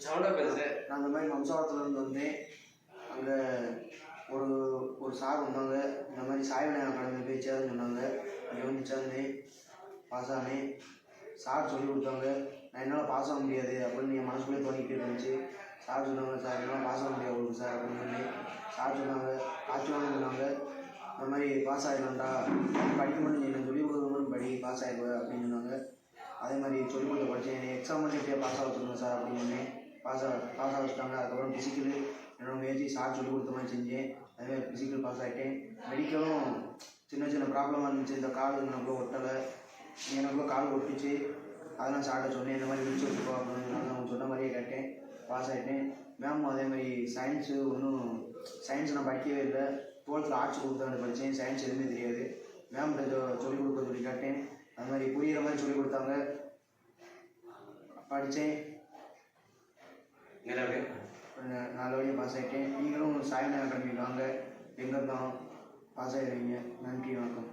நான் இந்த மாதிரி வம்சாவரத்துலேருந்து வந்தேன். அங்கே ஒரு ஒரு சார் வந்தாங்க. இந்த மாதிரி சாய்விநாயகம் அகாடமி போய் சேருன்னு சொன்னாங்க. அங்கே வந்து சேர்ந்தேன், பாஸ் ஆனேன். சார் சொல்லிக் கொடுத்தாங்க. நான் என்னால் பாஸ் ஆக முடியாது அப்படின்னு என் மனசுக்குள்ளே தோணிக்கிட்டே இருந்துச்சு. சார் சொன்னாங்க, சார் என்னால் பாஸ் ஆக முடியாது உங்களுக்கு சார் அப்படின்னு சொன்னேன். சார் சொன்னாங்க, ஆச்சுவாங்கன்னு சொன்னாங்க, இந்த மாதிரி பாஸ் ஆகிடலாம்டா, படிக்க மட்டும் என்ன சொல்லிக் கொடுக்குறவங்களும் படி, பாஸ் ஆகிடுவேன் அப்படின்னு சொன்னாங்க. அதே மாதிரி சொல்லிக் கொடுத்து படித்தேன். என்னை எக்ஸாம் மட்டும் எப்படியா பாஸ் ஆக வச்சுருங்க சார் அப்படின்னு சொன்னேன். பாஸ் ஆக வச்சுட்டாங்க. அதுக்கப்புறம் ஃபிசிக்கலு என்னோடய முயற்சி சார் சொல்லிக் கொடுத்த மாதிரி செஞ்சேன். அதேமாதிரி ஃபிசிக்கல் பாஸ் ஆகிட்டேன். மெடிக்கலும் சின்ன சின்ன ப்ராப்ளமாக இருந்துச்சு. இந்த கால் எனக்குள்ள ஒட்டலை, எனக்குள்ள கால் ஒட்டுச்சு. அதெல்லாம் சார்ட்ட சொன்னேன், இந்த மாதிரி விழிச்சு வச்சுக்கோ அப்படின்னு சொன்னாங்க. அவங்க சொன்ன மாதிரியே கேட்டேன், பாஸ் ஆகிட்டேன். மேம் அதே மாதிரி சயின்ஸு சயின்ஸ் நான் படிக்கவே இல்லை. 12th ஆர்ட்ஸ் கொடுத்தாங்க படித்தேன். சயின்ஸ் எதுவுமே தெரியாது. மேம் சொல்லிக் கொடுக்க சொல்லி கேட்டேன். அது மாதிரி புரிகிற மாதிரி சொல்லிக் கொடுத்தாங்க, படித்தேன். 4 வழியாக பாஸ் ஆகிட்டேன். நீங்களும் சாய்விநாயகம் அகாடமி வாங்க, எங்கே இருந்தாலும் பாஸ் ஆகிடுவீங்க. நன்றி, வணக்கம்.